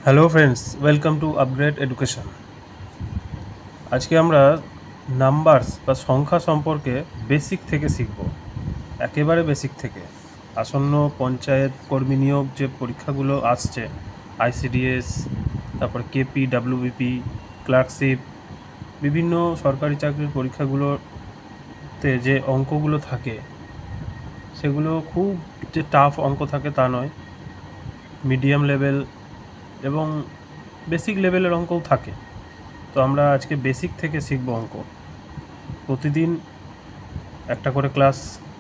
Hello friends, welcome to upgrade education. আজকে আমরা numbers বা সংখ্যা সম্পর্কে বেসিক থেকে শিখব, একেবারে বেসিক থেকে। আসন্ন পঞ্চায়েত কর্মী নিয়োগ যে পরীক্ষাগুলো আসছে, আইসিডিএস, তারপর কেপি, ডাব্লিউবিপি, ক্লার্কশিপ, বিভিন্ন সরকারি চাকরির পরীক্ষাগুলোতে যে অঙ্কগুলো থাকে সেগুলো খুব যে টাফ অঙ্ক থাকে তা নয়, মিডিয়াম লেভেল এবং বেসিক লেভেলের অঙ্কও থাকে। তো আমরা আজকে বেসিক থেকে শিখব অঙ্ক। প্রতিদিন একটা করে ক্লাস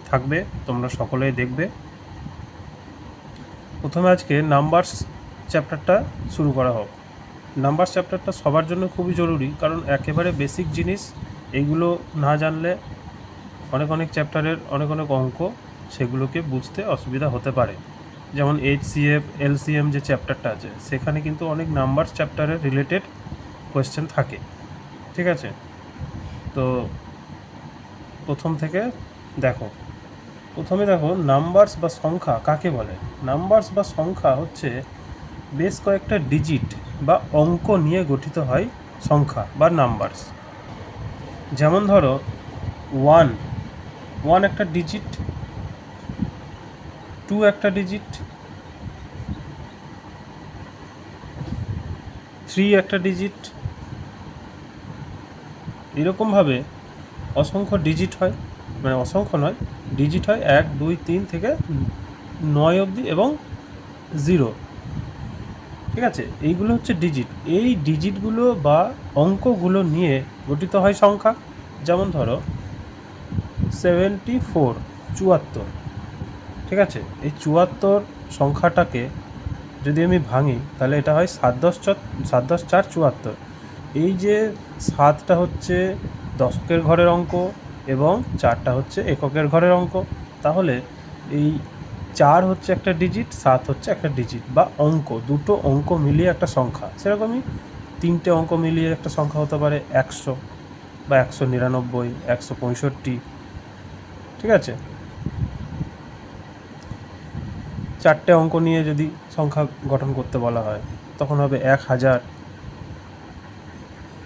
থাকবে, তোমরা সকলেই দেখবে। প্রথমে আজকে নাম্বারস চ্যাপ্টারটা শুরু করা হোক। নাম্বারস চ্যাপ্টারটা সবার জন্য খুবই জরুরি, কারণ একেবারে বেসিক জিনিস। এইগুলো না জানলে অনেক চ্যাপ্টারের অনেক অঙ্ক সেগুলোকে বুঝতে অসুবিধা হতে পারে। যেমন এইচসিএফ, এলসিএম যে চ্যাপ্টারটা আছে, সেখানে কিন্তু অনেক নাম্বারস চ্যাপ্টারের রিলেটেড কোয়েশ্চেন থাকে। ঠিক আছে, তো প্রথম থেকে দেখো। প্রথমে দেখো, নাম্বারস বা সংখ্যা কাকে বলে। নাম্বারস বা সংখ্যা হচ্ছে বেশ কয়েকটা ডিজিট বা অঙ্ক নিয়ে গঠিত হয় সংখ্যা বা নাম্বারস। যেমন ধরো, ওয়ান ওয়ান একটা ডিজিট, টু একটা ডিজিট, থ্রি একটা ডিজিট। এরকমভাবে অসংখ্য ডিজিট হয়, মানে অসংখ্য নয়, ডিজিট হয় 1, 2, 3 থেকে 9 অবধি এবং 0। ঠিক আছে, এইগুলো হচ্ছে ডিজিট। এই ডিজিটগুলো বা অঙ্কগুলো নিয়ে গঠিত হয় সংখ্যা। যেমন ধরো 74, 74। ঠিক আছে, এই 74 সংখ্যাটাকে যদি আমি ভাঙি তাহলে এটা হয় 7 10 4 এই যে 7টা হচ্ছে দশকের ঘরের অঙ্ক এবং 4টা হচ্ছে এককের ঘরের অঙ্ক। তাহলে এই 4 হচ্ছে একটা ডিজিট, 7 হচ্ছে একটা ডিজিট বা অঙ্ক। দুটো অঙ্ক মিলিয়ে একটা সংখ্যা। সেরকমই 3টে অঙ্ক মিলিয়ে একটা সংখ্যা হতে পারে 100 বা 199, 165। ঠিক আছে, 4টে অঙ্ক নিয়ে যদি সংখ্যা গঠন করতে বলা হয় তখন হবে 1000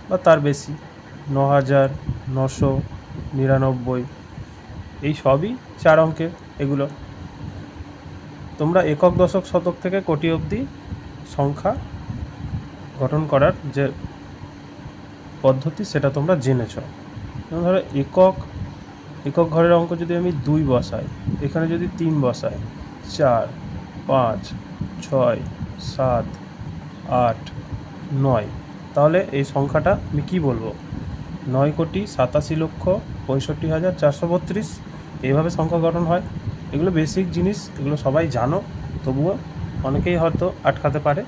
বা তার বেশি, 9999। এই সবই 4 অঙ্কের। এগুলো তোমরা একক, দশক, শতক থেকে কোটি অবধি সংখ্যা গঠন করার যে পদ্ধতি সেটা তোমরা জেনেছ। যেমন ধরো একক ঘরের অঙ্ক যদি আমি 2 বসাই, এখানে যদি 3 বসাই, 4, 5, 6, 7, 8, 9, তাহলে এই সংখ্যাটা আমি কী বলবো? 9,87,65,432। এইভাবে সংখ্যা গঠন হয়। এগুলো বেসিক জিনিস, এগুলো সবাই জানো, তবুও অনেকেই হয়তো আটকাতে পারে।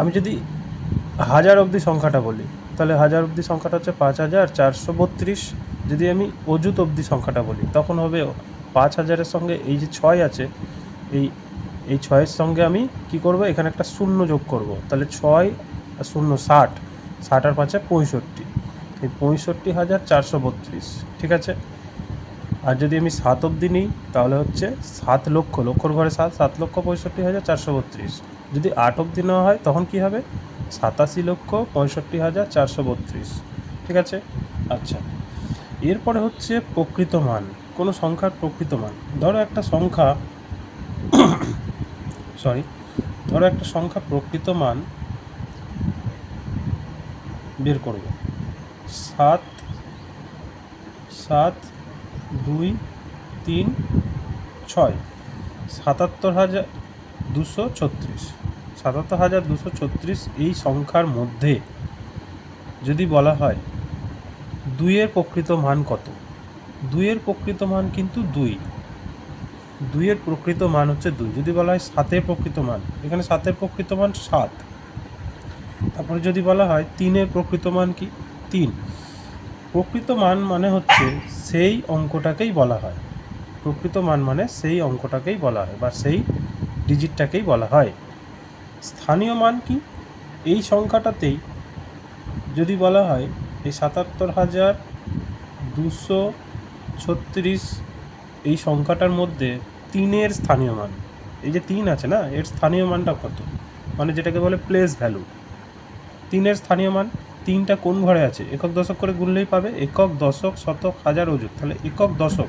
আমি যদি 1000 অবধি সংখ্যাটা বলি, তাহলে 1000 অবধি সংখ্যাটা হচ্ছে 5,432। যদি আমি অযুত অবধি সংখ্যাটা বলি তখন হবে 5,000-এর সঙ্গে এই যে 6 আছে, এই 6-এর সঙ্গে আমি কি করব? এখানে একটা শূন্য যোগ করব। তাহলে 6 আর 0 60, 60 আর 5 65, এই 65,432। ঠিক আছে, আর যদি আমি 7 অবধি নিই তাহলে হচ্ছে 7 লক্ষ, লক্ষর ঘরে 7, 7,65,432। যদি 8 অবধি নেওয়া হয় তখন কি হবে? 87,65,432। ঠিক আছে, আচ্ছা। এরপরে হচ্ছে প্রকৃত মান, কোনো সংখ্যার প্রকৃত মান। ধরো একটা সংখ্যা প্রকৃত মান বের করব। 7, 7, 2, 3, 6, 77,236। 77,236 এই সংখ্যার মধ্যে যদি বলা হয় 2-এর প্রকৃত মান কত? 2-এর প্রকৃত মান কিন্তু 2। 2-এর প্রকৃত মান হচ্ছে 2। যদি বলা হয় 7-এর প্রকৃত মান, এখানে 7-এর প্রকৃত মান 7। তারপরে যদি বলা হয় 3-এর প্রকৃত মান কি? 3। প্রকৃত মান মানে হচ্ছে সেই অঙ্কটাকেই বলা হয়। প্রকৃত মান মানে সেই অঙ্কটাকেই বলা হয় বা সেই ডিজিটটাকেই বলা হয়। স্থানীয় মান কি? এই সংখ্যাটাতেই যদি বলা হয় এই 77,236 এই সংখ্যাটার মধ্যে 3-এর স্থানীয় মান, এই যে 3 আছে না, এর স্থানীয় মানটা কত? মানে যেটাকে বলে প্লেস ভ্যালু। 3-এর স্থানীয় মান, 3টা কোন ঘরে আছে একক দশক করে গুনলেই পাবে, একক দশক শতক হাজার অযুত। তাহলে একক দশক,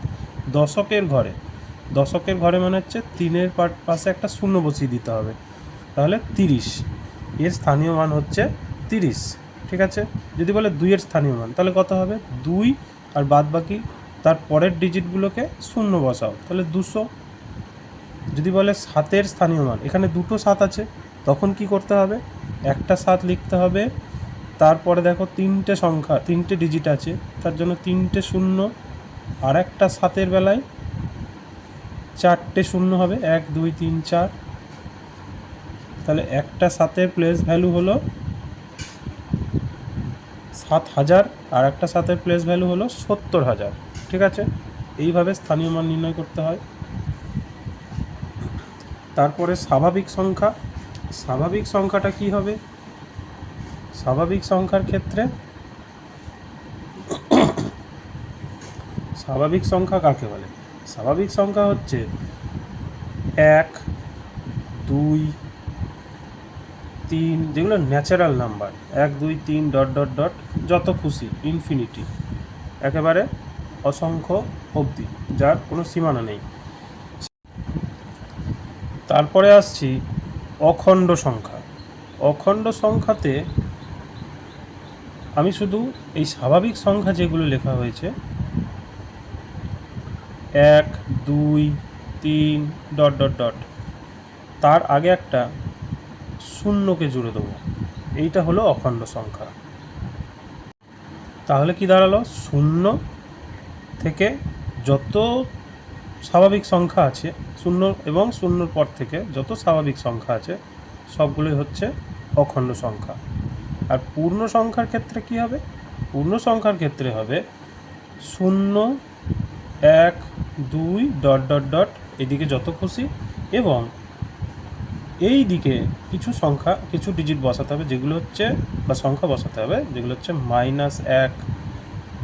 দশকের ঘরে মানে হচ্ছে 3-এর পাশে একটা শূন্য বসিয়ে দিতে হবে, তাহলে 30, এর স্থানীয় মান হচ্ছে 30। ঠিক আছে, যদি বলে 2-এর স্থানীয় মান তাহলে কত হবে, 2 আর বাদ বাকি তার পরের ডিজিটগুলোকে শূন্য বসাও, তাহলে 200। যদি বলে 7-এর স্থানীয় মান, এখানে দুটো 7 আছে, তখন কি করতে হবে, একটা 7 লিখতে হবে, তারপরে দেখো 3টে ডিজিট আছে, তার জন্য 3টে শূন্য, আর একটা 7-এর বেলায় 4টে শূন্য হবে, 1 2 3 4। তাহলে একটা 7-এর প্লেস ভ্যালু হলো 7000, আর একটা 7-এর প্লেস ভ্যালু হলো 70000। ঠিক আছে, এইভাবে স্থানীয় মান নির্ণয় করতে হয়। তারপরে স্বাভাবিক সংখ্যাটা কি হবে, স্বাভাবিক সংখ্যার ক্ষেত্রে স্বাভাবিক সংখ্যা কাকে বলে, স্বাভাবিক সংখ্যা হচ্ছে 1 2 3, যেগুলো natural number, 1 2 3 dot dot dot যত খুশি, ইনফিনিটি, একেবারে অসংখ্য অবধি, যার কোনো সীমানা নেই। তারপরে আসছি অখণ্ড সংখ্যা। অখণ্ড সংখ্যাতে আমি শুধু এই স্বাভাবিক সংখ্যা যেগুলো লেখা হয়েছে 1 2 3 ডট ডট ডট, তার আগে একটা শূন্যকে জুড়ে দেবো, এইটা হলো অখণ্ড সংখ্যা। তাহলে কি দাঁড়ালো, শূন্য থেকে যত স্বাভাবিক সংখ্যা আছে, শূন্য এবং শূন্যর পর থেকে যত স্বাভাবিক সংখ্যা আছে সবগুলোই হচ্ছে অখণ্ড সংখ্যা। আর পূর্ণ সংখ্যার ক্ষেত্রে কি হবে, পূর্ণ সংখ্যার ক্ষেত্রে হবে 0 1 2 ডট ডট ডট, এদিকে যত খুশি, এবং এই দিকে কিছু ডিজিট বসাতে হবে, যেগুলো হচ্ছে, বা সংখ্যা বসাতে হবে যেগুলো হচ্ছে -1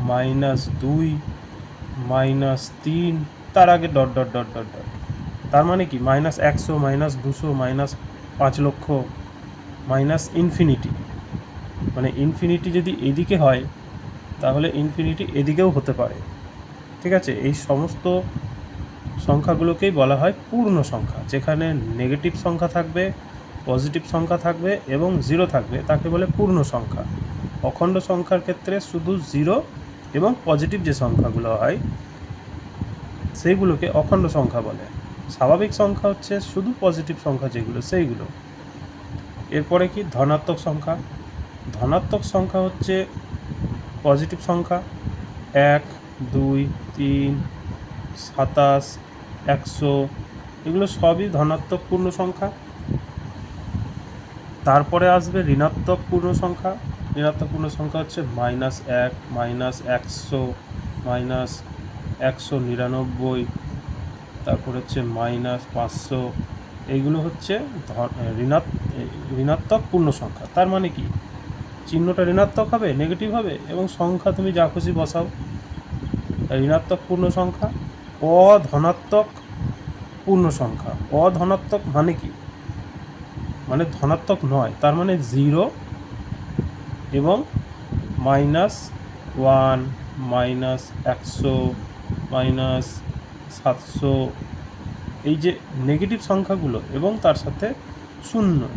-2 -3, তার আগে dot dot dot dot dot. তার মানে কি, -100 -200 -5 লক্ষ ইনফিনিটি। মানে ইনফিনিটি যদি এদিকে হয় তাহলে ইনফিনিটি এদিকেও হতে পারে। ঠিক আছে, এই সমস্ত সংখ্যাগুলোকেই বলা হয় পূর্ণ সংখ্যা। যেখানে নেগেটিভ সংখ্যা থাকবে, পজিটিভ সংখ্যা থাকবে এবং 0 থাকবে, তাকে বলে পূর্ণ সংখ্যা। অখণ্ড সংখ্যার ক্ষেত্রে শুধু 0 এবং পজিটিভ যে সংখ্যাগুলো হয় সেইগুলোকে অখণ্ড সংখ্যা বলে। স্বাভাবিক সংখ্যা হচ্ছে শুধু পজিটিভ সংখ্যা যেগুলো, সেইগুলো। এরপরে কি, ধনাত্মক সংখ্যা। ধনাত্মক সংখ্যা হচ্ছে পজিটিভ সংখ্যা, 1 2 3 27 100, এগুলো সবই ধনাত্মক পূর্ণ সংখ্যা। তারপরে আসবে ঋণাত্মক পূর্ণ সংখ্যা। ঋণাত্মক পূর্ণ সংখ্যা হচ্ছে -1 -100 -199, তারপর হচ্ছে -500, এইগুলো হচ্ছে ঋণাত্মক পূর্ণ সংখ্যা। তার মানে কি, চিহ্নটা ঋণাত্মক হবে, নেগেটিভ হবে, এবং সংখ্যা তুমি যা খুশি বসাও, ঋণাত্মক পূর্ণ সংখ্যা। অধনাত্মক পূর্ণ সংখ্যা, অধনাত্মক মানে কি, মানে ধনাত্মক নয়, তার মানে 0 এবং -1 -100 -700, এই যে নেগেটিভ সংখ্যাগুলো এবং তার সাথে 0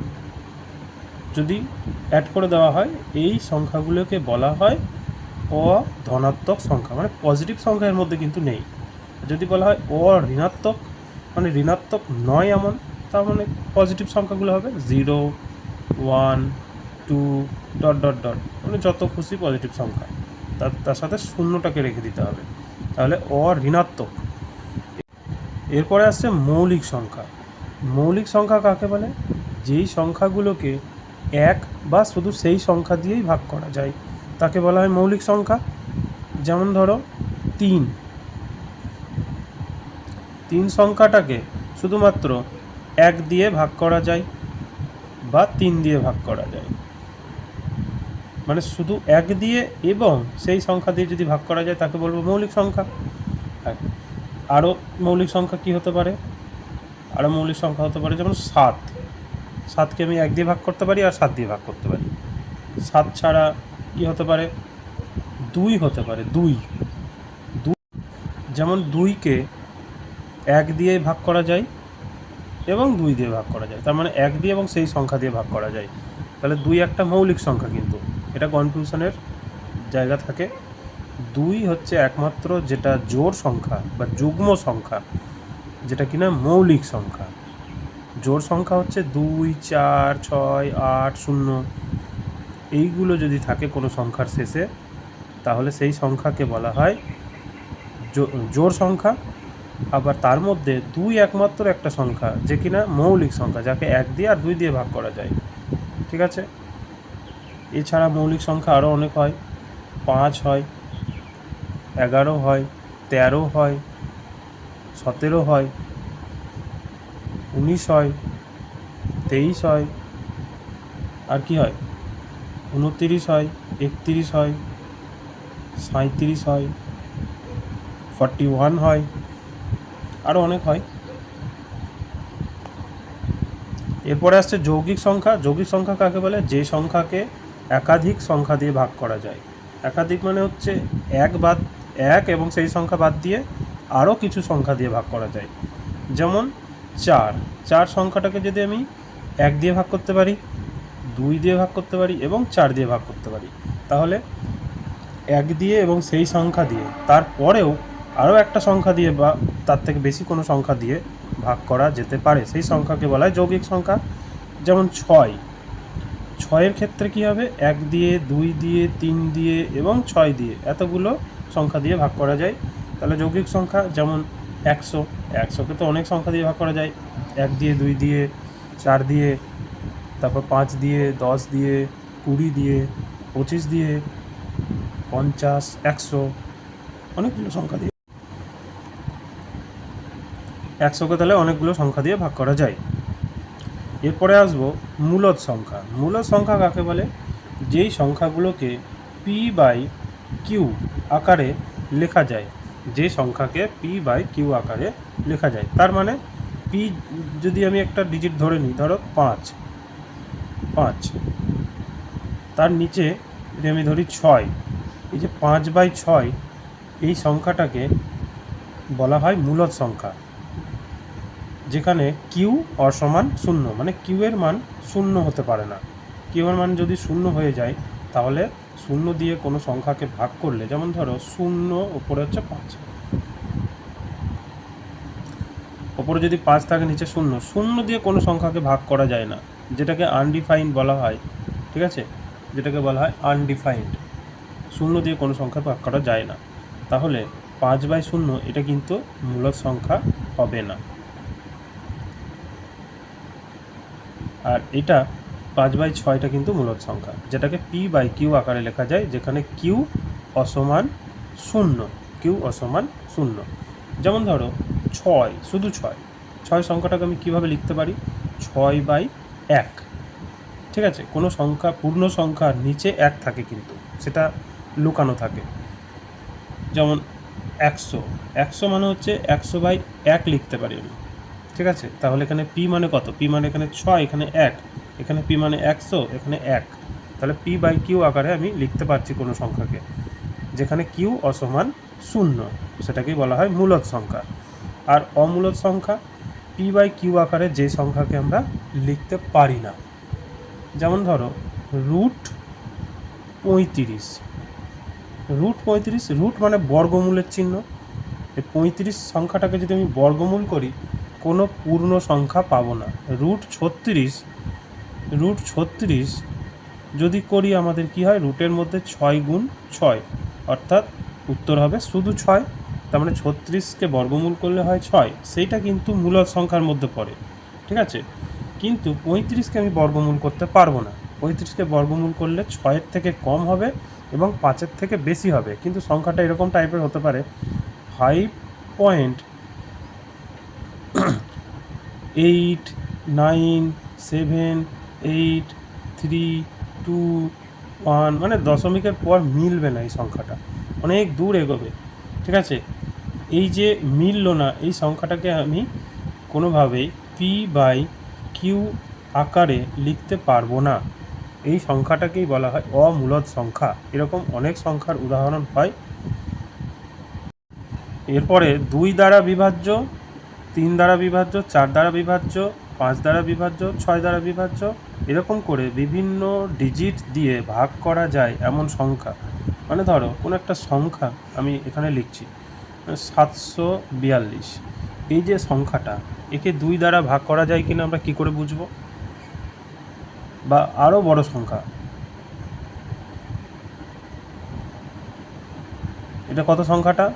যদি অ্যাড করে দেওয়া হয়, এই সংখ্যাগুলোকে বলা হয় অধনাত্মক সংখ্যা, মানে পজিটিভ সংখ্যা এর মধ্যে কিন্তু নেই। যদি বলা হয় অঋণাত্মক, মানে ঋণাত্মক নয় এমন, তার মানে পজিটিভ সংখ্যাগুলো হবে 0 1 2 ডট ডট ডট, মানে যত খুশি পজিটিভ সংখ্যা, তার সাথে শূন্যটাকে রেখে দিতে হবে, তাহলে অঋণাত্মক। এরপরে আসছে মৌলিক সংখ্যা। মৌলিক সংখ্যা কাকে বলে, যেই সংখ্যাগুলোকে 1 বা শুধু সেই সংখ্যা দিয়েই ভাগ করা যায় তাকে বলা হয় মৌলিক সংখ্যা। যেমন ধরো 3 সংখ্যাটাকে শুধুমাত্র 1 দিয়ে ভাগ করা যায় বা 3 দিয়ে ভাগ করা যায়, মানে শুধু 1 দিয়ে এবং সেই সংখ্যা দিয়ে যদি ভাগ করা যায় তাকে বলবো মৌলিক সংখ্যা। আরও মৌলিক সংখ্যা কি হতে পারে, আরও মৌলিক সংখ্যা হতে পারে যেমন 7 7কে আমি 1 দিয়ে ভাগ করতে পারি আর 7 দিয়ে ভাগ করতে পারি। 7 ছাড়া কি হতে পারে? 2 হতে পারে। 2 যেমন 2কে 1 দিয়ে ভাগ করা যায় এবং 2 দিয়ে ভাগ করা যায়, তার মানে 1 দিয়ে এবং সেই সংখ্যা দিয়ে ভাগ করা যায়। তাহলে 2 একটা মৌলিক সংখ্যা, কিন্তু এটা কনফিউশনের জায়গা থাকে। 2 হচ্ছে একমাত্র যেটা জোড় সংখ্যা বা যুগ্ম সংখ্যা, যেটা কিনা মৌলিক সংখ্যা। জোড় সংখ্যা হচ্ছে 2, 4, 6, 8, 0 এইগুলো যদি থাকে কোনো সংখ্যার শেষে, তাহলে সেই সংখ্যাকে বলা হয় জোড় সংখ্যা। আবার তার মধ্যে 2 একমাত্র একটা সংখ্যা যে কিনা মৌলিক সংখ্যা, যাকে 1 দিয়ে আর 2 দিয়ে ভাগ করা যায়। ঠিক আছে, এছাড়া মৌলিক সংখ্যা আরও অনেক হয়। 5 হয়, 11 হয়, 13 হয়, 17 হয়, 19 হয়, 23 হয়, আর কি হয়? 29 হয়, 31 হয়, 37 হয়, 41 হয়, আরও অনেক হয়। এরপরে আসছে যৌগিক সংখ্যা। যৌগিক সংখ্যা কাকে বলে? যে সংখ্যাকে একাধিক সংখ্যা দিয়ে ভাগ করা যায়। একাধিক মানে হচ্ছে এক এবং সেই সংখ্যা বাদ দিয়ে আরও কিছু সংখ্যা দিয়ে ভাগ করা যায়। যেমন 4 সংখ্যাটাকে যদি আমি 1 দিয়ে ভাগ করতে পারি, 2 দিয়ে ভাগ করতে পারি এবং 4 দিয়ে ভাগ করতে পারি, তাহলে 1 দিয়ে এবং সেই সংখ্যা দিয়ে তারপরেও আরও একটা সংখ্যা দিয়ে বা তার থেকে বেশি কোনো সংখ্যা দিয়ে ভাগ করা যেতে পারে, সেই সংখ্যাকে বলা হয় যৌগিক সংখ্যা। যেমন 6 ক্ষেত্রে কী হবে? 1 দিয়ে, 2 দিয়ে, 3 দিয়ে এবং 6 দিয়ে এতগুলো সংখ্যা দিয়ে ভাগ করা যায়, তাহলে যৌগিক সংখ্যা। যেমন 100কে তো অনেক সংখ্যা দিয়ে ভাগ করা যায়, 1 দিয়ে, 2 দিয়ে, 4 দিয়ে, তারপর 5 দিয়ে, 10 দিয়ে, 20 দিয়ে, 25 দিয়ে, 50, 100 অনেকগুলো সংখ্যা দিয়ে 100কে তাহলে অনেকগুলো সংখ্যা দিয়ে ভাগ করা যায়। এরপরে আসবো মূলদ সংখ্যা। মূলদ সংখ্যা কাকে বলে? যেই সংখ্যাগুলোকে p/q আকারে লেখা যায়, যে সংখ্যাকে p/q আকারে লেখা যায়, তার মানে p যদি আমি একটা ডিজিট ধরে নিই, ধরো 5, তার নিচে যদি আমি ধরি 6, এই যে 5/6 এই সংখ্যাটাকে বলা হয় মূলদ সংখ্যা, যেখানে কিউ অসমান 0, মানে কিউ এর মান 0 হতে পারে না। কিউ এর মান যদি 0 হয়ে যায়, তাহলে 0 দিয়ে কোনো সংখ্যাকে ভাগ করলে, যেমন ধরো 0 ওপরে হচ্ছে 5, ওপরে যদি 5 থাকে, নিচে 0 দিয়ে কোনো সংখ্যাকে ভাগ করা যায় না, যেটাকে আনডিফাইন্ড বলা হয়। ঠিক আছে, যেটাকে বলা হয় আনডিফাইন্ড। 0 দিয়ে কোনো সংখ্যা ভাগ করা যায় না, তাহলে 5/0 এটা কিন্তু মূলদ সংখ্যা হবে না। আর এটা 5/6টা কিন্তু মূলদ সংখ্যা, যেটাকে p/q আকারে লেখা যায়, যেখানে কিউ অসমান 0। যেমন ধরো 6, শুধু 6 সংখ্যাটাকে আমি কীভাবে লিখতে পারি? 6/1। ঠিক আছে, কোনো সংখ্যা পূর্ণ সংখ্যার নিচে 1 থাকে, কিন্তু সেটা লুকানো থাকে। যেমন 100 মানে হচ্ছে 100/1 লিখতে পারি আমি। ঠিক আছে, তাহলে এখানে p মানে কত? p মানে এখানে 6, এখানে 1, এখানে p মানে 100, এখানে 1, তাহলে p/q আকারে আমি লিখতে পারছি কোনো সংখ্যাকে, যেখানে q অসমান 0, সেটাকেই বলা হয় মূলদ সংখ্যা। আর অমূলদ সংখ্যা p/q আকারে যে সংখ্যাকে আমরা লিখতে পারি না, যেমন ধরো √35। রুট মানে বর্গমূলের চিহ্ন। এই 35 সংখ্যাটাকে যদি আমি বর্গমূল করি, কোনো পূর্ণ সংখ্যা পাবো না। √36 যদি করি, আমাদের কি হয়? রুটের মধ্যে 6 গুণ 6, অর্থাৎ উত্তর হবে শুধু 6। তার মানে 36কে বর্গমূল করলে হয় 6, সেইটা কিন্তু মূলদ সংখ্যার মধ্যে পড়ে। ঠিক আছে, কিন্তু 35কে আমি বর্গমূল করতে পারবো না। 35কে বর্গমূল করলে 6-এর থেকে কম হবে এবং 5-এর থেকে বেশি হবে, কিন্তু সংখ্যাটা এরকম টাইপের হতে পারে 5.897832 মানে দশমিকের পর মিলবে না, এই সংখ্যাটা অনেক দূর এগোবে। ঠিক আছে, এই যে মিলল না, এই সংখ্যাটাকে আমি কোনোভাবেই p/q আকারে লিখতে পারবো না, এই সংখ্যাটাকেই বলা হয় অমূলদ সংখ্যা। এরকম অনেক সংখ্যার উদাহরণ হয়। এরপরে 2 দ্বারা বিভাজ্য, 3 দ্বারা বিভাজ্য, 4 দ্বারা বিভাজ্য, 5 দ্বারা বিভাজ্য, 6 দ্বারা বিভাজ্য, এরকম করে বিভিন্ন ডিজিট দিয়ে ভাগ করা যায় এমন সংখ্যা। মানে ধরো কোনো একটা সংখ্যা আমি এখানে লিখছি 742, এই যে সংখ্যাটা, একে 2 দ্বারা ভাগ করা যায় কিনা আমরা কি করে বুঝবো? বা আরও বড় সংখ্যা, এটা কত সংখ্যাটা?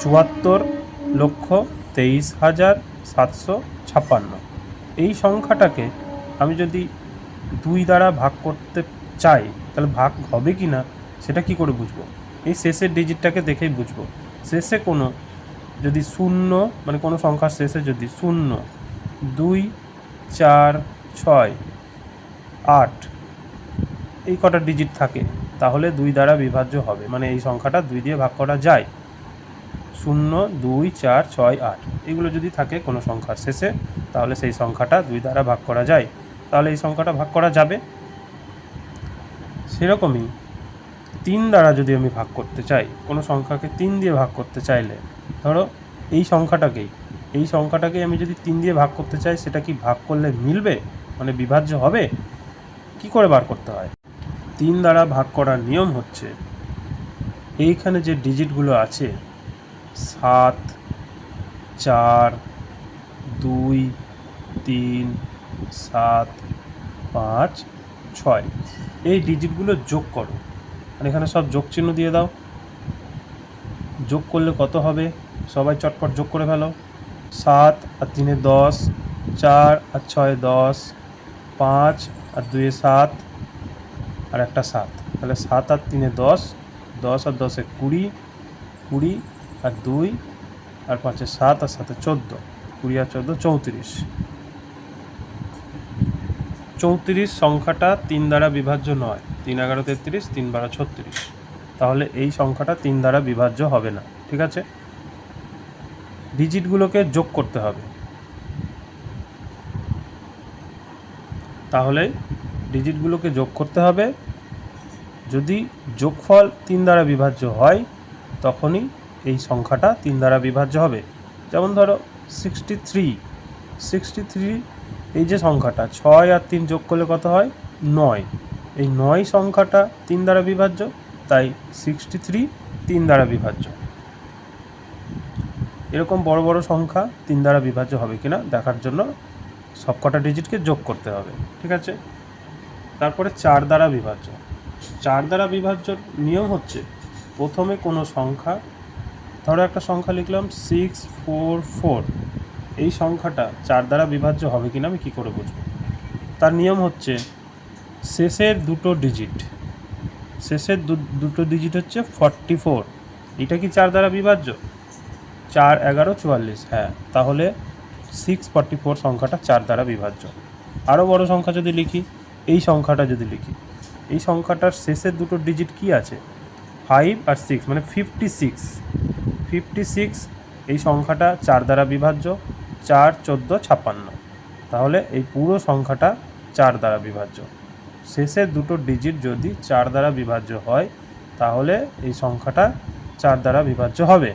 74,23,756। এই সংখ্যাটাকে আমি যদি 2 দ্বারা ভাগ করতে চাই, তাহলে ভাগ হবে কি না সেটা কি করে বুঝবো? এই শেষের ডিজিটটাকে দেখেই বুঝবো। শেষে কোনো যদি শূন্য, মানে কোনো সংখ্যার শেষে যদি 0, 2, 4, 6, 8 এই কটা ডিজিট থাকে, তাহলে 2 দ্বারা বিভাজ্য হবে, মানে এই সংখ্যাটা 2 দিয়ে ভাগ করা যায়। 0, 2, 4, 6, 8 এগুলো যদি থাকে কোনো সংখ্যার শেষে, তাহলে সেই সংখ্যাটা 2 দ্বারা ভাগ করা যায়, তাহলে এই সংখ্যাটা ভাগ করা যাবে। সেরকমই 3 দ্বারা যদি আমি ভাগ করতে চাই, কোনো সংখ্যাকে 3 দিয়ে ভাগ করতে চাইলে, ধরো এই সংখ্যাটাকে আমি যদি 3 দিয়ে ভাগ করতে চাই, সেটা কি ভাগ করলে মিলবে, মানে বিভাজ্য হবে? কি করে বার করতে হয়? 3 দ্বারা ভাগ করার নিয়ম হচ্ছে, এইখানে যে ডিজিটগুলো আছে 7, 4, 2, 3, 7, 5, 6 এই ডিজিটগুলো যোগ করো, আর এখানে সব যোগ চিহ্ন দিয়ে দাও। যোগ করলে কত হবে? সবাই চটপট যোগ করে ফেলো। 7 আর 3 10, 4 আর 6 10, 5 আর 2 7, আর একটা 7, তাহলে 7 আর 3 10, 10 আর 10 20, 20 আর 2 আর 5 7 আর 7 14, 20 আর 14 34। 34 সংখ্যাটা 3 দ্বারা বিভাজ্য নয়। 3 11 33, 3 12 36, তাহলে এই সংখ্যাটা 3 দ্বারা বিভাজ্য হবে না। ঠিক আছে, ডিজিটগুলোকে যোগ করতে হবে, তাহলে ডিজিটগুলোকে যোগ করতে হবে। যদি যোগফল 3 দ্বারা বিভাজ্য হয়, তখনই এই সংখ্যাটা 3 দ্বারা বিভাজ্য হবে। যেমন ধরো 63, এই যে সংখ্যাটা 6 আর 3 যোগ করলে কত হয়? 9। এই 9 সংখ্যাটা 3 দ্বারা বিভাজ্য, তাই 63 3 দ্বারা বিভাজ্য। এরকম বড় বড় সংখ্যা 3 দ্বারা বিভাজ্য হবে কিনা দেখার জন্য সবকটা ডিজিটকে যোগ করতে হবে। ঠিক আছে, তারপরে 4 দ্বারা বিভাজ্য। 4 দ্বারা বিভাজ্যর নিয়ম হচ্ছে, প্রথমে কোনো সংখ্যা, ধরো একটা সংখ্যা লিখলাম 644, এই সংখ্যাটা 4 দ্বারা বিভাজ্য হবে কিনা আমি কী করে বুঝবো? তার নিয়ম হচ্ছে, শেষের দুটো ডিজিট হচ্ছে 44, এটা কি 4 দ্বারা বিভাজ্য? 4 11 44, হ্যাঁ, তাহলে 644 সংখ্যাটা 4 দ্বারা বিভাজ্য। আরও বড় সংখ্যা যদি লিখি, এই সংখ্যাটা যদি লিখি, এই সংখ্যাটার শেষের দুটো ডিজিট কি আছে? 5 আর 6, মানে 56, এই সংখ্যাটা 4 দ্বারা বিভাজ্য। 4 14 56, তাহলে এই পুরো সংখ্যাটা 4 দ্বারা বিভাজ্য। শেষের দুটো ডিজিট যদি 4 দ্বারা বিভাজ্য হয়, তাহলে এই সংখ্যাটা 4 দ্বারা বিভাজ্য হবে।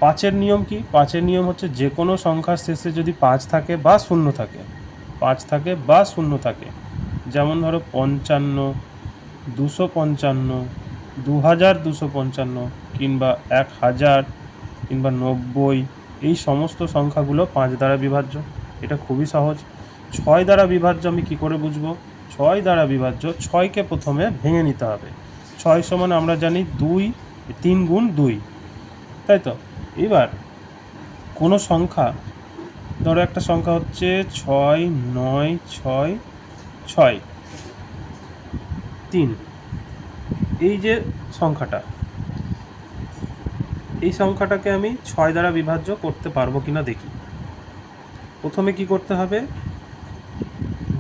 5-এর নিয়ম কি? 5-এর নিয়ম হচ্ছে, যে কোনো সংখ্যার শেষে যদি 5 থাকে বা 0 থাকে, 5 থাকে বা 0 থাকে, যেমন ধরো 55, 255, 2255, কিংবা 1000, কিংবা 90, এই সমস্ত সংখ্যাগুলো 5 দ্বারা বিভাজ্য। এটা খুবই সহজ। 6 দ্বারা বিভাজ্য আমি কি করে বুঝবো? 6 দ্বারা বিভাজ্য, 6কে প্রথমে ভেঙে নিতে হবে। 6 সমান আমরা জানি 2, 3 গুণ 2, তাই তো? এবার কোনো সংখ্যা, ধরো একটা সংখ্যা হচ্ছে 6 9 6 6 3, এই যে সংখ্যাটা, এই সংখ্যাটাকে আমি 6 দ্বারা বিভাজ্য করতে পারবো কিনা দেখি। প্রথমে কি করতে হবে?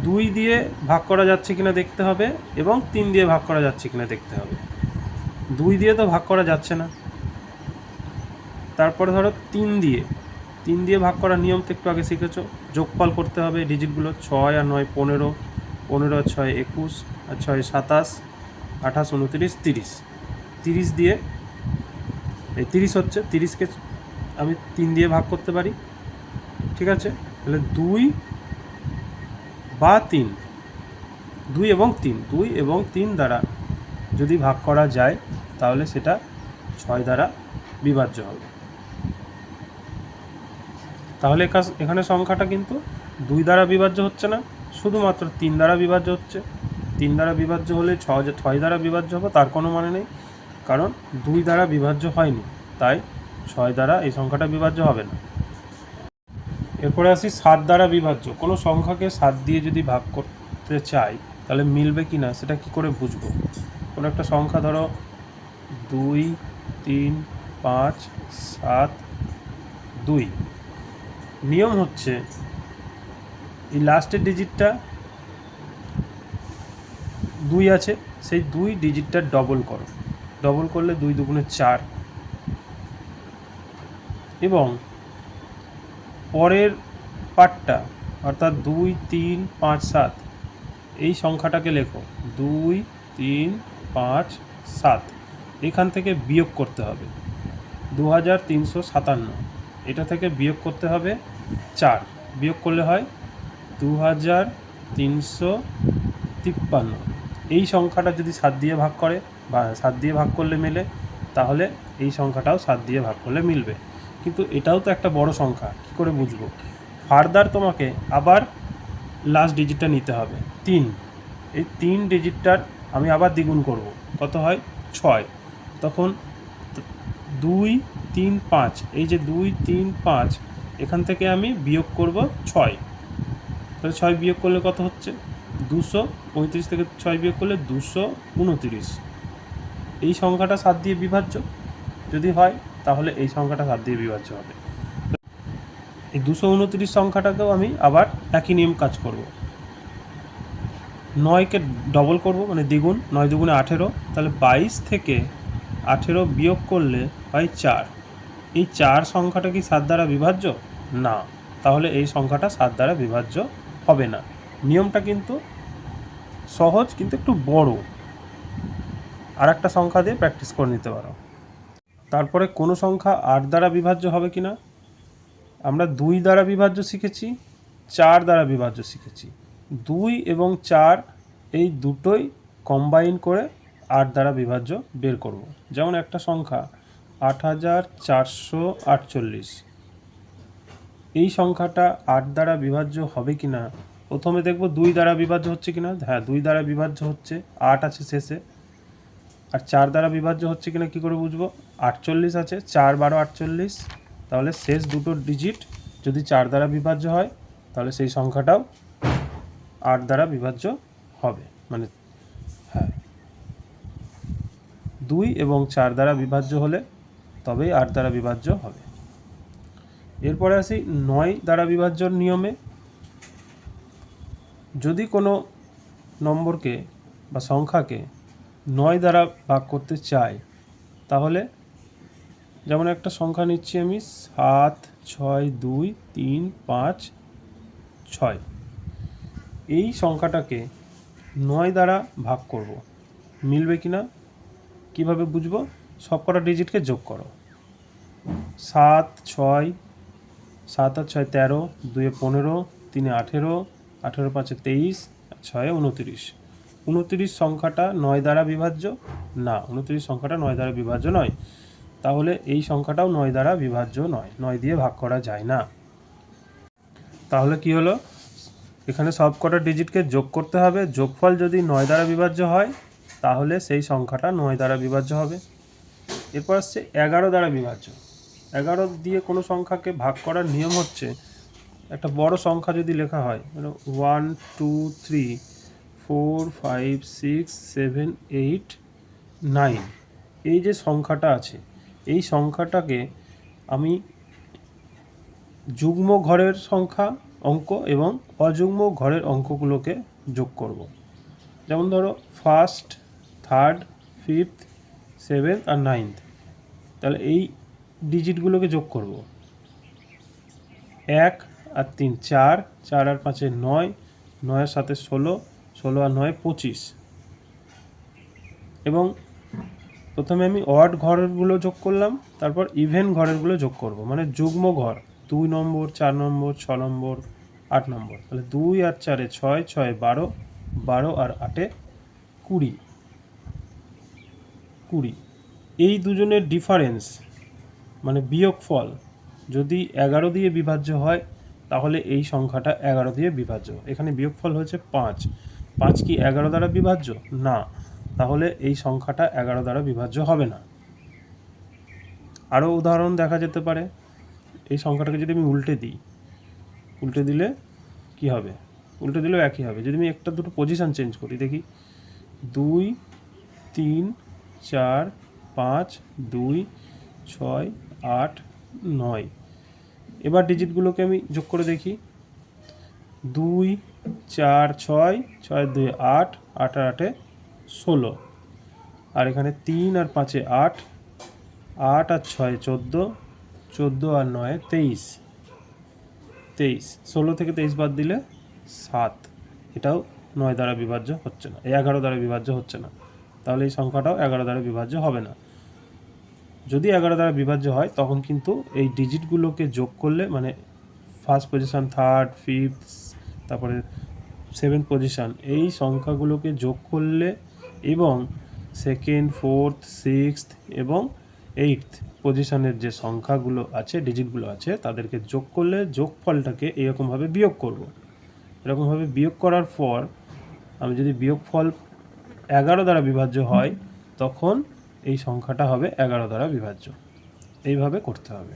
2 দিয়ে ভাগ করা যাচ্ছে কিনা দেখতে হবে, এবং 3 দিয়ে ভাগ করা যাচ্ছে কিনা দেখতে হবে। 2 দিয়ে তো ভাগ করা যাচ্ছে না। তারপরে ধরো 3 দিয়ে, 3 দিয়ে ভাগ করার নিয়ম তো একটু আগে শিখেছো। যোগফল করতে হবে ডিজিটগুলো, 6 আর 9 15, 15 আর 6 21, আর 6 27, 28, 29, 30। 30 দিয়ে এই 30 হচ্ছে, 30কে আমি 3 দিয়ে ভাগ করতে পারি, ঠিক আছে? তাহলে 2 বা 3, 2 এবং 3, 2 এবং 3 দ্বারা যদি ভাগ করা যায় তাহলে সেটা 6 দ্বারা বিভাজ্য হবে। তাহলে এখানে সংখ্যাটা কিন্তু 2 দ্বারা বিভাজ্য হচ্ছে না, শুধুমাত্র 3 দ্বারা বিভাজ্য হচ্ছে। 3 দ্বারা বিভাজ্য হলে 6 দ্বারা বিভাজ্য হবে তার কোনো মানে নেই, কারণ 2 দ্বারা বিভাজ্য হয়নি, তাই 6 দ্বারা এই সংখ্যাটা বিভাজ্য হবে না। এরপরে আসি 7 দ্বারা বিভাজ্য। কোনো সংখ্যাকে 7 দিয়ে যদি ভাগ করতে চাই তাহলে মিলবে কি না সেটা কি করে বুঝবো? কোনো একটা সংখ্যা ধরো 2 3 5 7 2, নিয়ম হচ্ছে এই লাস্টের ডিজিটটা 2 আছে, সেই 2 ডিজিটটা ডবল করো, ডবল করলে 2 দুগুণে 4, এবং পরের পার্টটা অর্থাৎ 2 3 5 7 এই সংখ্যাটাকে লেখো 2 3 5 7, এখান থেকে বিয়োগ করতে হবে 2357, এটা থেকে বিয়োগ করতে হবে 4, বিয়োগ করলে হয় 2353। এই সংখ্যাটা যদি 7 দিয়ে ভাগ করে বা 7 দিয়ে ভাগ করলে মেলে, তাহলে এই সংখ্যাটাও 7 দিয়ে ভাগ করলে মিলবে। কিন্তু এটাও তো একটা বড় সংখ্যা, কী করে বুঝবো? ফার্দার তোমাকে আবার লাস্ট ডিজিটটা নিতে হবে 3, এই 3 ডিজিটটার আমি আবার দ্বিগুণ করব, কত হয় 6, তখন 2 3 5, এই যে 2 3 5 এখান থেকে আমি বিয়োগ করব 6, তাহলে 6 বিয়োগ করলে কত হচ্ছে 235, থেকে 6 বিয়োগ করলে 229। এই সংখ্যাটা 7 দিয়ে বিভাজ্য যদি হয় তাহলে এই সংখ্যাটা 7 দিয়ে বিভাজ্য হবে। এই 229 সংখ্যাটাকেও আমি আবার একই নিয়ম কাজ করব, 9কে ডবল করব মানে দ্বিগুণ, 9 দুগুণে 18, তাহলে 22 থেকে 18 বিয়োগ করলে হয় 4। এই 4 সংখ্যাটা কি 7 দ্বারা বিভাজ্য? না, তাহলে এই সংখ্যাটা 7 দ্বারা বিভাজ্য হবে না। নিয়মটা কিন্তু সহজ, কিন্তু একটু বড়। আর একটা সংখ্যা দিয়ে প্র্যাকটিস করে নিতে পারো। তারপরে কোনো সংখ্যা 8 দ্বারা বিভাজ্য হবে কি না? আমরা 2 দ্বারা বিভাজ্য শিখেছি, 4 দ্বারা বিভাজ্য শিখেছি। 2 এবং 4 এই দুটোই কম্বাইন করে 8 দ্বারা বিভাজ্য বের করব। যেমন একটা সংখ্যা 8448, এই সংখ্যাটা 8 দ্বারা বিভাজ্য হবে কি না প্রথমে দেখব 2 দ্বারা বিভাজ্য হচ্ছে কি না। হ্যাঁ, 2 দ্বারা বিভাজ্য হচ্ছে, 8 আছে শেষে। আর 4 দ্বারা বিভাজ্য হচ্ছে কি না কী করে বুঝবো? 48 আছে, 4 12 48, তাহলে শেষ দুটো ডিজিট যদি 4 দ্বারা বিভাজ্য হয় তাহলে সেই সংখ্যাটাও 8 দ্বারা বিভাজ্য হবে। মানে হ্যাঁ, 2 এবং 4 দ্বারা বিভাজ্য হলে তবেই 8 দ্বারা বিভাজ্য হবে। এরপরে আসি 9 দ্বারা বিভাজ্যর নিয়মে। যদি কোনো নম্বরকে বা সংখ্যাকে 9 দ্বারা ভাগ করতে চাই তাহলে যেমন একটা সংখ্যা নিচ্ছি আমি 7 6 2 3 5 6, এই সংখ্যাটাকে 9 দ্বারা ভাগ করব, মিলবে কি না কীভাবে বুঝবো? সবকটা ডিজিটকে যোগ করো, 7 6, 7 আর 6 13, 2 15, 3 18, 18 5 23, 6 29। 29 সংখ্যাটা 9 দ্বারা বিভাজ্য না, 29 সংখ্যাটা 9 দ্বারা বিভাজ্য নয়, তাহলে এই সংখ্যাটাও 9 দ্বারা বিভাজ্য নয়, 9 দিয়ে ভাগ করা যায় না। তাহলে কি হলো? এখানে সবকটা ডিজিটকে যোগ করতে হবে, যোগফল যদি 9 দ্বারা বিভাজ্য হয় তাহলে সেই সংখ্যাটা 9 দ্বারা বিভাজ্য হবে। এরপর আসছে 11 দ্বারা বিভাজ্য। 11 দিয়ে কোনো সংখ্যাকে ভাগ করার নিয়ম হচ্ছে, একটা বড় সংখ্যা যদি লেখা হয়, 1 2 3 4 5 6 7 8 9, এই যে সংখ্যাটা আছে এই সংখ্যাটাকে আমি যুগ্ম ঘরের সংখ্যা অঙ্ক এবং অযুগ্ম ঘরের অঙ্কগুলোকে যোগ করব। যেমন ধরো 1st 3rd 5th 7th আর 9th, তাহলে এই ডিজিটগুলোকে যোগ করব। 1 আর 3 4, 4 আর 5 9, 9 আর 7 16, 16 আর 9 25। এবং প্রথমে আমি অড ঘরগুলো যোগ করলাম, তারপর ইভেন ঘরেরগুলো যোগ করব, মানে যুগ্ম ঘর 2 নম্বর, 4 নম্বর, 6 নম্বর, 8 নম্বর। তাহলে 2 আর 4 6, 6 12, 12 আর 8 20, 20। এই দুজনের ডিফারেন্স মানে বিয়োগফল যদি 11 দিয়ে বিভাজ্য হয় তাহলে এই সংখ্যাটা 11 দিয়ে বিভাজ্য। এখানে বিয়োগফল হয়েছে 5, 5 কি 11 দ্বারা বিভাজ্য? না, তাহলে এই সংখ্যাটা 11 দ্বারা বিভাজ্য হবে না। আরও উদাহরণ দেখা যেতে পারে, এই সংখ্যাটাকে যদি আমি উল্টে দিই, উল্টে দিলে কি হবে? উল্টে দিলেও একই হবে। যদি আমি একটা দুটো পজিশান চেঞ্জ করি, দেখি 2 3 4 5 2 6 8 9। এবার ডিজিটগুলোকে আমি যোগ করে দেখি, 2 4 6, 6 2 8, 8 আর 8 16, আর এখানে 3 আর 5 8, 8 আর 6 14, 14 আর 9 23, 23। 16 থেকে 23 বাদ দিলে 7। এটাও 9 দ্বারা বিভাজ্য হচ্ছে না, 11 দ্বারা বিভাজ্য হচ্ছে না, তাহলে এই সংখ্যাটাও 11 দ্বারা বিভাজ্য হবে না। যদি 11 দ্বারা বিভাজ্য হয় তখন কিন্তু এই ডিজিটগুলোকে যোগ করলে, মানে ফার্স্ট পজিশন, থার্ড, ফিফথ, তারপরে সেভেন্থ পজিশন, এই সংখ্যাগুলোকে যোগ করলে এবং সেকেন্ড, ফোর্থ, সিক্সথ এবং এইটথ পজিশনের যে সংখ্যাগুলো আছে, ডিজিটগুলো আছে, তাদেরকে যোগ করলে যোগফলটাকে এরকমভাবে বিয়োগ করব। এরকমভাবে বিয়োগ করার পর আমি যদি বিয়োগফল 11 দ্বারা বিভাজ্য হয় তখন এই সংখ্যাটা হবে 11 দ্বারা বিভাজ্য। এইভাবে করতে হবে।